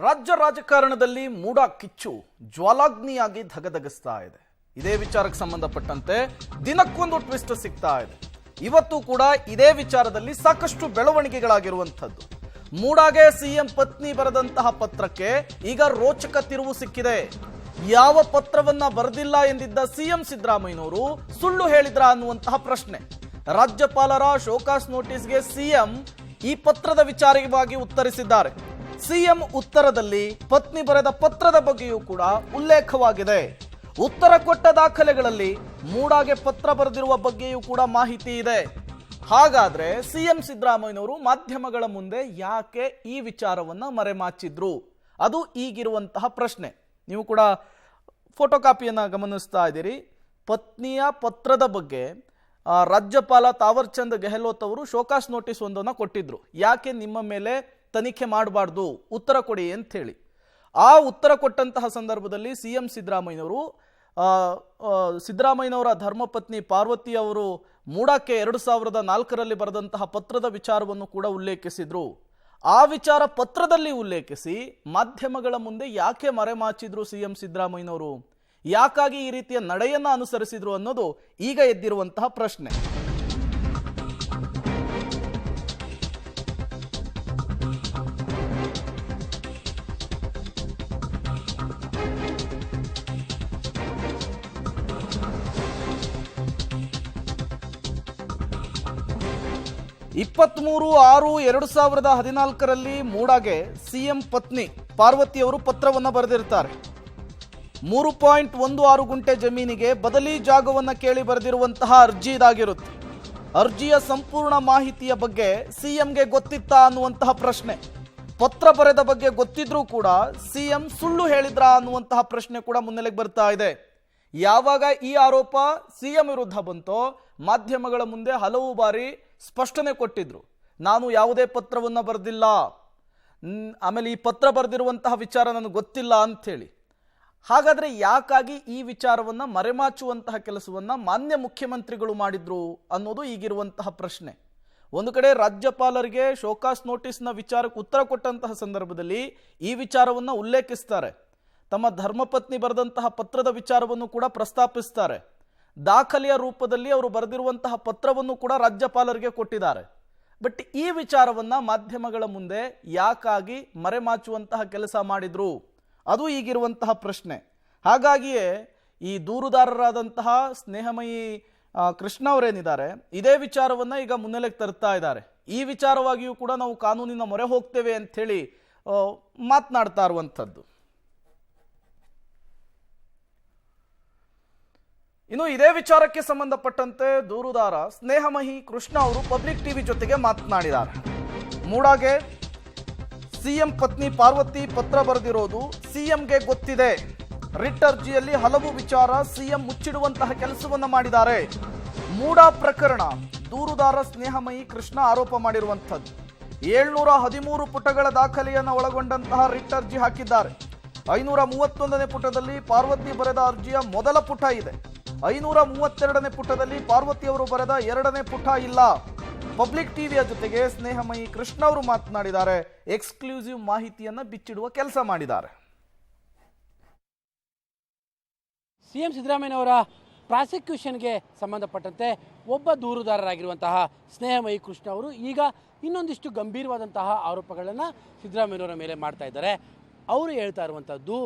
ರಾಜ್ಯ ರಾಜಕಾರಣದಲ್ಲಿ ಮೂಡ ಕಿಚ್ಚು ಜ್ವಾಲಾಗ್ನಿಯಾಗಿ ಧಗಧಗಿಸ್ತಾ ಇದೆ. ಇದೇ ವಿಚಾರಕ್ಕೆ ಸಂಬಂಧಪಟ್ಟಂತೆ ದಿನಕ್ಕೊಂದು ಟ್ವಿಸ್ಟ್ ಸಿಗ್ತಾ ಇದೆ. ಇವತ್ತು ಕೂಡ ಇದೇ ವಿಚಾರದಲ್ಲಿ ಸಾಕಷ್ಟು ಬೆಳವಣಿಗೆಗಳಾಗಿರುವಂಥದ್ದು. ಮೂಡಾಗೆ ಸಿಎಂ ಪತ್ನಿ ಬರೆದಂತಹ ಪತ್ರಕ್ಕೆ ಈಗ ರೋಚಕ ತಿರುವು ಸಿಕ್ಕಿದೆ. ಯಾವ ಪತ್ರವನ್ನ ಬರೆದಿಲ್ಲ ಎಂದಿದ್ದ ಸಿಎಂ ಸಿದ್ದರಾಮಯ್ಯನವರು ಸುಳ್ಳು ಹೇಳಿದ್ರ ಅನ್ನುವಂತಹ ಪ್ರಶ್ನೆ. ರಾಜ್ಯಪಾಲರ ಶೋಕಾಸ್ ನೋಟಿಸ್ಗೆ ಸಿಎಂ ಈ ಪತ್ರದ ವಿಚಾರವಾಗಿ ಉತ್ತರಿಸಿದ್ದಾರೆ. ಸಿಎಂ ಉತ್ತರದಲ್ಲಿ ಪತ್ನಿ ಬರೆದ ಪತ್ರದ ಬಗ್ಗೆಯೂ ಕೂಡ ಉಲ್ಲೇಖವಾಗಿದೆ. ಉತ್ತರ ಕೊಟ್ಟ ದಾಖಲೆಗಳಲ್ಲಿ ಮೂಡಾಗೆ ಪತ್ರ ಬರೆದಿರುವ ಬಗ್ಗೆಯೂ ಕೂಡ ಮಾಹಿತಿ ಇದೆ. ಹಾಗಾದ್ರೆ ಸಿಎಂ ಸಿದ್ದರಾಮಯ್ಯನವರು ಮಾಧ್ಯಮಗಳ ಮುಂದೆ ಯಾಕೆ ಈ ವಿಚಾರವನ್ನ ಮರೆಮಾಚಿದ್ರು? ಅದು ಈಗಿರುವಂತಹ ಪ್ರಶ್ನೆ. ನೀವು ಕೂಡ ಫೋಟೋ ಕಾಪಿಯನ್ನ ಗಮನಿಸ್ತಾ ಇದ್ದೀರಿ. ಪತ್ನಿಯ ಪತ್ರದ ಬಗ್ಗೆ ರಾಜ್ಯಪಾಲ ತಾವರ್ ಚಂದ್ ಗೆಹ್ಲೋಟ್ ಅವರು ಶೋಕಾಸ್ ನೋಟಿಸ್ ಒಂದನ್ನು ಕೊಟ್ಟಿದ್ರು. ಯಾಕೆ ನಿಮ್ಮ ಮೇಲೆ ತನಿಖೆ ಮಾಡಬಾರ್ದು, ಉತ್ತರ ಕೊಡಿ ಅಂತ ಹೇಳಿ. ಆ ಉತ್ತರ ಕೊಟ್ಟಂತಹ ಸಂದರ್ಭದಲ್ಲಿ ಸಿಎಂ ಸಿದ್ದರಾಮಯ್ಯನವರ ಧರ್ಮಪತ್ನಿ ಪಾರ್ವತಿ ಅವರು ಮೂಡಕ್ಕೆ 2004ರಲ್ಲಿ ಬರೆದಂತಹ ಪತ್ರದ ವಿಚಾರವನ್ನು ಕೂಡ ಉಲ್ಲೇಖಿಸಿದ್ರು. ಆ ವಿಚಾರ ಪತ್ರದಲ್ಲಿ ಉಲ್ಲೇಖಿಸಿ ಮಾಧ್ಯಮಗಳ ಮುಂದೆ ಯಾಕೆ ಮರೆಮಾಚಿದ್ರು ಸಿಎಂ ಸಿದ್ದರಾಮಯ್ಯನವರು? ಯಾಕಾಗಿ ಈ ರೀತಿಯ ನಡೆಯನ್ನ ಅನುಸರಿಸಿದ್ರು ಅನ್ನೋದು ಈಗ ಎದ್ದಿರುವಂತಹ ಪ್ರಶ್ನೆ. ಇಪ್ಪತ್ಮೂರು 6/2014ರಲ್ಲಿ ಮೂಡಾಗೆ ಸಿಎಂ ಪತ್ನಿ ಪಾರ್ವತಿಯವರು ಪತ್ರವನ್ನು ಬರೆದಿರ್ತಾರೆ. 3.16 ಗುಂಟೆ ಜಮೀನಿಗೆ ಬದಲಿ ಜಾಗವನ್ನು ಕೇಳಿ ಬರೆದಿರುವಂತಹ ಅರ್ಜಿ ಇದಾಗಿರುತ್ತೆ. ಅರ್ಜಿಯ ಸಂಪೂರ್ಣ ಮಾಹಿತಿಯ ಬಗ್ಗೆ ಸಿಎಂಗೆ ಗೊತ್ತಿತ್ತಾ ಅನ್ನುವಂತಹ ಪ್ರಶ್ನೆ. ಪತ್ರ ಬರೆದ ಬಗ್ಗೆ ಗೊತ್ತಿದ್ರೂ ಕೂಡ ಸಿಎಂ ಸುಳ್ಳು ಹೇಳಿದ್ರಾ ಅನ್ನುವಂತಹ ಪ್ರಶ್ನೆ ಕೂಡ ಮುನ್ನೆಲೆಗೆ ಬರ್ತಾ ಇದೆ. ಯಾವಾಗ ಈ ಆರೋಪ ಸಿಎಂ ವಿರುದ್ಧ ಬಂತೋ ಮಾಧ್ಯಮಗಳ ಮುಂದೆ ಹಲವು ಬಾರಿ ಸ್ಪಷ್ಟನೆ ಕೊಟ್ಟಿದ್ರು. ನಾನು ಯಾವುದೇ ಪತ್ರವನ್ನು ಬರೆದಿಲ್ಲ, ಆಮೇಲೆ ಈ ಪತ್ರ ಬರೆದಿರುವಂತಹ ವಿಚಾರ ನನಗೆ ಗೊತ್ತಿಲ್ಲ ಅಂಥೇಳಿ. ಹಾಗಾದರೆ ಯಾಕಾಗಿ ಈ ವಿಚಾರವನ್ನು ಮರೆಮಾಚುವಂತಹ ಕೆಲಸವನ್ನು ಮಾನ್ಯ ಮುಖ್ಯಮಂತ್ರಿಗಳು ಮಾಡಿದ್ರು ಅನ್ನೋದು ಈಗಿರುವಂತಹ ಪ್ರಶ್ನೆ. ಒಂದು ಕಡೆ ರಾಜ್ಯಪಾಲರಿಗೆ ಶೋಕಾಸ್ ನೋಟಿಸ್ನ ವಿಚಾರಕ್ಕೆ ಉತ್ತರ ಕೊಟ್ಟಂತಹ ಸಂದರ್ಭದಲ್ಲಿ ಈ ವಿಚಾರವನ್ನು ಉಲ್ಲೇಖಿಸ್ತಾರೆ. ತಮ್ಮ ಧರ್ಮಪತ್ನಿ ಬರೆದಂತಹ ಪತ್ರದ ವಿಚಾರವನ್ನು ಕೂಡ ಪ್ರಸ್ತಾಪಿಸ್ತಾರೆ. ದಾಖಲೆಯ ರೂಪದಲ್ಲಿ ಅವರು ಬರೆದಿರುವಂತಹ ಪತ್ರವನ್ನು ಕೂಡ ರಾಜ್ಯಪಾಲರಿಗೆ ಕೊಟ್ಟಿದ್ದಾರೆ. ಬಟ್ ಈ ವಿಚಾರವನ್ನು ಮಾಧ್ಯಮಗಳ ಮುಂದೆ ಯಾಕಾಗಿ ಮರೆಮಾಚುವಂತಹ ಕೆಲಸ ಮಾಡಿದ್ರು? ಅದು ಈಗಿರುವಂತಹ ಪ್ರಶ್ನೆ. ಹಾಗಾಗಿಯೇ ಈ ದೂರುದಾರರಾದಂತಹ ಸ್ನೇಹಮಯಿ ಕೃಷ್ಣ ಅವರೇನಿದ್ದಾರೆ, ಇದೇ ವಿಚಾರವನ್ನು ಈಗ ಮುನ್ನೆಲೆಗೆ ತರ್ತಾ ಇದ್ದಾರೆ. ಈ ವಿಚಾರವಾಗಿಯೂ ಕೂಡ ನಾವು ಕಾನೂನಿನ ಮೊರೆ ಹೋಗ್ತೇವೆ ಅಂಥೇಳಿ ಮಾತನಾಡ್ತಾ ಇರುವಂಥದ್ದು. ಇನ್ನು ಇದೇ ವಿಚಾರಕ್ಕೆ ಸಂಬಂಧಪಟ್ಟಂತೆ ದೂರುದಾರ ಸ್ನೇಹಮಯಿ ಕೃಷ್ಣ ಅವರು ಪಬ್ಲಿಕ್ ಟಿವಿ ಜೊತೆಗೆ ಮಾತನಾಡಿದ್ದಾರೆ. ಮೂಡಾಗೆ ಸಿಎಂ ಪತ್ನಿ ಪಾರ್ವತಿ ಪತ್ರ ಬರೆದಿರೋದು ಸಿಎಂಗೆ ಗೊತ್ತಿದೆ. ರಿಟ್ ಅರ್ಜಿಯಲ್ಲಿ ಹಲವು ವಿಚಾರ ಸಿಎಂ ಮುಚ್ಚಿಡುವಂತಹ ಕೆಲಸವನ್ನ ಮಾಡಿದ್ದಾರೆ. ಮೂಡಾ ಪ್ರಕರಣ ದೂರುದಾರ ಸ್ನೇಹಮಯಿ ಕೃಷ್ಣ ಆರೋಪ ಮಾಡಿರುವಂಥದ್ದು. 713 ಪುಟಗಳ ದಾಖಲೆಯನ್ನು ಒಳಗೊಂಡಂತಹ ರಿಟ್ ಅರ್ಜಿ ಹಾಕಿದ್ದಾರೆ. 531ನೇ ಪುಟದಲ್ಲಿ ಪಾರ್ವತಿ ಬರೆದ ಅರ್ಜಿಯ ಮೊದಲ ಪುಟ ಇದೆ. 532ನೇ ಪುಟದಲ್ಲಿ ಪಾರ್ವತಿಯವರು ಬರೆದ 2ನೇ ಪುಟ ಇಲ್ಲ. ಪಬ್ಲಿಕ್ ಟಿವಿಯ ಜೊತೆಗೆ ಸ್ನೇಹಮಯಿ ಕೃಷ್ಣ ಅವರು ಮಾತನಾಡಿದ್ದಾರೆ. ಎಕ್ಸ್ಕ್ಲೂಸಿವ್ ಮಾಹಿತಿಯನ್ನು ಬಿಚ್ಚಿಡುವ ಕೆಲಸ ಮಾಡಿದ್ದಾರೆ. ಸಿಎಂ ಸಿದ್ದರಾಮಯ್ಯನವರ ಪ್ರಾಸಿಕ್ಯೂಷನ್ಗೆ ಸಂಬಂಧಪಟ್ಟಂತೆ ಒಬ್ಬ ದೂರುದಾರರಾಗಿರುವಂತಹ ಸ್ನೇಹಮಯಿ ಕೃಷ್ಣ ಅವರು ಈಗ ಇನ್ನೊಂದಿಷ್ಟು ಗಂಭೀರವಾದಂತಹ ಆರೋಪಗಳನ್ನು ಸಿದ್ದರಾಮಯ್ಯನವರ ಮೇಲೆ ಮಾಡ್ತಾ ಇದ್ದಾರೆ. ಅವರು ಹೇಳ್ತಾ ಇರುವಂಥದ್ದು,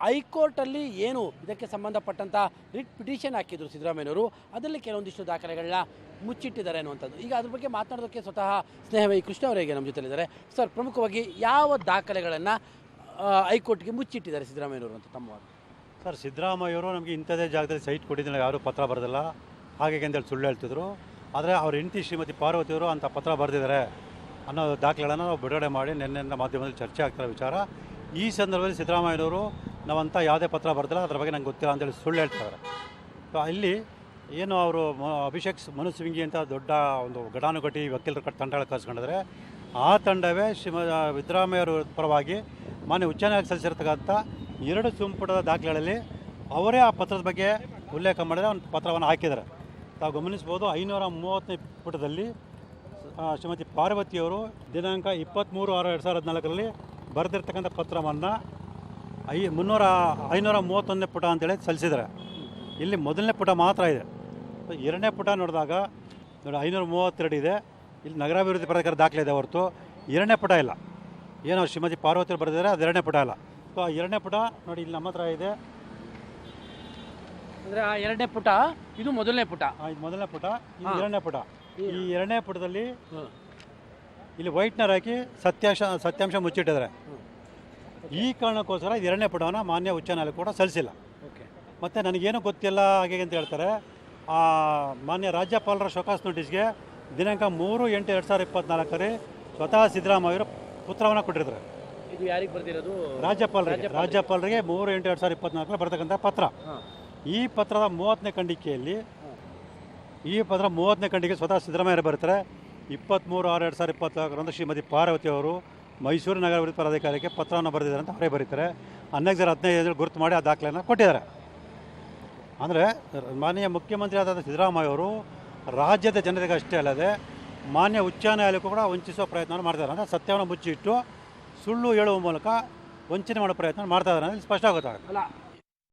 ಹೈಕೋರ್ಟಲ್ಲಿ ಏನು ಇದಕ್ಕೆ ಸಂಬಂಧಪಟ್ಟಂಥ ರಿಟ್ ಪಿಟಿಷನ್ ಹಾಕಿದ್ರು ಸಿದ್ದರಾಮಯ್ಯನವರು, ಅದರಲ್ಲಿ ಕೆಲವೊಂದಿಷ್ಟು ದಾಖಲೆಗಳನ್ನ ಮುಚ್ಚಿಟ್ಟಿದ್ದಾರೆ ಅನ್ನುವಂಥದ್ದು. ಈಗ ಅದ್ರ ಬಗ್ಗೆ ಮಾತನಾಡೋದಕ್ಕೆ ಸ್ವತಃ ಸ್ನೇಹಮಯಿ ಕೃಷ್ಣ ಅವರಿಗೆ ನಮ್ಮ ಜೊತೆಲಿದ್ದಾರೆ. ಸರ್, ಪ್ರಮುಖವಾಗಿ ಯಾವ ದಾಖಲೆಗಳನ್ನು ಹೈಕೋರ್ಟ್ಗೆ ಮುಚ್ಚಿಟ್ಟಿದ್ದಾರೆ ಸಿದ್ದರಾಮಯ್ಯನವರು ಅಂತ ತಮ್ಮ ವಾದ? ಸರ್, ಸಿದ್ದರಾಮಯ್ಯವರು ನಮಗೆ ಇಂಥದೇ ಜಾಗದಲ್ಲಿ ಸೈಟ್ ಕೊಟ್ಟಿದ್ದಿಲ್ಲ, ಯಾರೂ ಪತ್ರ ಬರೆದಿಲ್ಲ ಹಾಗೆ ಅಂತೇಳಿ ಸುಳ್ಳು ಹೇಳ್ತಿದ್ರು. ಆದರೆ ಅವ್ರ ಹೆಂಡತಿ ಶ್ರೀಮತಿ ಪಾರ್ವತಿಯವರು ಅಂಥ ಪತ್ರ ಬರೆದಿದ್ದಾರೆ ಅನ್ನೋ ದಾಖಲೆಗಳನ್ನು ನಾವು ಬಿಡುಗಡೆ ಮಾಡಿ ನಿನ್ನೆಯಿಂದ ಮಾಧ್ಯಮದಲ್ಲಿ ಚರ್ಚೆ ಆಗ್ತಿರೋ ವಿಚಾರ. ಈ ಸಂದರ್ಭದಲ್ಲಿ ಸಿದ್ದರಾಮಯ್ಯನವರು ನಾವಂಥ ಯಾವುದೇ ಪತ್ರ ಬರೆದಿಲ್ಲ, ಅದ್ರ ಬಗ್ಗೆ ನಂಗೆ ಗೊತ್ತಿಲ್ಲ ಅಂತೇಳಿ ಸುಳ್ಳು ಹೇಳ್ತಾರೆ. ಸೊ ಇಲ್ಲಿ ಏನು ಅವರು ಅಭಿಷೇಕ್ ಮನು ಸಿಂಘಿ ಅಂತ ದೊಡ್ಡ ಒಂದು ಘಟಾನುಘಟಿ ವಕೀಲರ ತಂಡಗಳು ಕರೆಸ್ಕೊಂಡಿದ್ರೆ, ಆ ತಂಡವೇ ಸಿದ್ದರಾಮಯ್ಯವ್ರ ಪರವಾಗಿ ಮಾನ್ಯ ಉಚ್ಚ ನ್ಯಾಯಾಲಯಕ್ಕೆ ಸಲ್ಲಿಸಿರ್ತಕ್ಕಂಥ 2 ಸಂಪುಟದ ದಾಖಲೆಗಳಲ್ಲಿ ಅವರೇ ಆ ಪತ್ರದ ಬಗ್ಗೆ ಉಲ್ಲೇಖ ಮಾಡಿದರೆ ಒಂದು ಪತ್ರವನ್ನು ಹಾಕಿದ್ದಾರೆ. ತಾವು ಗಮನಿಸ್ಬೋದು. 530ನೇ ಪುಟದಲ್ಲಿ ಶ್ರೀಮತಿ ಪಾರ್ವತಿಯವರು ದಿನಾಂಕ 23/6/2014 ಬರೆದಿರ್ತಕ್ಕಂಥ ಪತ್ರವನ್ನು 531ನೇ ಪುಟ ಅಂತೇಳಿ ಸಲ್ಲಿಸಿದ್ದಾರೆ. ಇಲ್ಲಿ ಮೊದಲನೇ ಪುಟ ಮಾತ್ರ ಇದೆ. ಎರಡನೇ ಪುಟ ನೋಡಿದಾಗ ನೋಡಿ 532 ಇದೆ. ಇಲ್ಲಿ ನಗರಾಭಿವೃದ್ಧಿ ಪ್ರಾಧಿಕಾರ ದಾಖಲೆ ಇದೆ ಹೊರತು ಎರಡನೇ ಪುಟ ಇಲ್ಲ. ಏನೋ ಶ್ರೀಮತಿ ಪಾರ್ವತಿ ಅವರು ಬರೆದಿದ್ದಾರೆ, ಅದು ಎರಡನೇ ಪುಟ ಇಲ್ಲ. ಸೊ ಆ ಎರಡನೇ ಪುಟ ನೋಡಿ ಇಲ್ಲಿ ನಮ್ಮ ಹತ್ರ ಇದೆ. ಅಂದರೆ ಆ ಎರಡನೇ ಪುಟ, ಇದು ಮೊದಲನೇ ಪುಟ. ಇದು ಮೊದಲನೇ ಪುಟ, ಇದು ಎರಡನೇ ಪುಟ. ಈ ಎರಡನೇ ಪುಟದಲ್ಲಿ ಇಲ್ಲಿ ವೈಟ್ನರ್ ಹಾಕಿ ಸತ್ಯಾಂಶ ಮುಚ್ಚಿಟ್ಟಿದ್ದಾರೆ. ಈ ಕಾರಣಕ್ಕೋಸ್ಕರ ಇದು ಎರಡನೇ ಪುಟವನ್ನು ಮಾನ್ಯ ಉಚ್ಚ ನ್ಯಾಯಾಲಯ ಕೂಡ ಸಲ್ಲಿಸಿಲ್ಲ. ಮತ್ತು ನನಗೇನು ಗೊತ್ತಿಲ್ಲ ಹಾಗೆ ಅಂತ ಹೇಳ್ತಾರೆ. ಆ ಮಾನ್ಯ ರಾಜ್ಯಪಾಲರ ಶೋಕಾಸ್ ನೋಟಿಸ್ಗೆ ದಿನಾಂಕ 3/8/2024 ಸ್ವತಃ ಸಿದ್ದರಾಮಯ್ಯವರು ಪತ್ರವನ್ನು ಕೊಟ್ಟಿರ್ತಾರೆ. ಇದು ಯಾರಿಗೆ ಬರ್ತಿರೋದು? ರಾಜ್ಯಪಾಲರಿಗೆ 3/8/2024 ಬರ್ತಕ್ಕಂಥ ಪತ್ರ. ಈ ಪತ್ರದ 30ನೇ ಖಂಡಿಕೆಯಲ್ಲಿ ಸ್ವತಃ ಸಿದ್ದರಾಮಯ್ಯ ಬರ್ತಾರೆ. 23/6/2024 ಶ್ರೀಮತಿ ಪಾರ್ವತಿ ಅವರು ಮೈಸೂರು ನಗರಾಭಿವೃದ್ಧಿ ಪ್ರಾಧಿಕಾರಕ್ಕೆ ಪತ್ರವನ್ನು ಬರೆದಿದ್ದಾರೆ ಅಂತ ಅವರೇ ಬರೀತಾರೆ. ಅನ್ನೆಕ್ಸರ್ 15 ಗುರುತು ಮಾಡಿ ಆ ದಾಖಲೆಯನ್ನು ಕೊಟ್ಟಿದ್ದಾರೆ. ಅಂದರೆ ಮಾನ್ಯ ಮುಖ್ಯಮಂತ್ರಿ ಆದ ಸಿದ್ದರಾಮಯ್ಯ ಅವರು ರಾಜ್ಯದ ಜನರಿಗೆ ಅಷ್ಟೇ ಅಲ್ಲದೆ ಮಾನ್ಯ ಉಚ್ಚ ನ್ಯಾಯಾಲಯಕ್ಕೂ ಕೂಡ ವಂಚಿಸುವ ಪ್ರಯತ್ನ ಮಾಡ್ತಾರೆ. ಅಂದರೆ ಸತ್ಯವನ್ನು ಮುಚ್ಚಿಟ್ಟು ಸುಳ್ಳು ಹೇಳುವ ಮೂಲಕ ವಂಚನೆ ಮಾಡೋ ಪ್ರಯತ್ನ ಮಾಡ್ತಾ ಇದ್ದಾರೆ. ಸ್ಪಷ್ಟ ಗೊತ್ತಾಗುತ್ತೆ. ಅಲ್ಲ,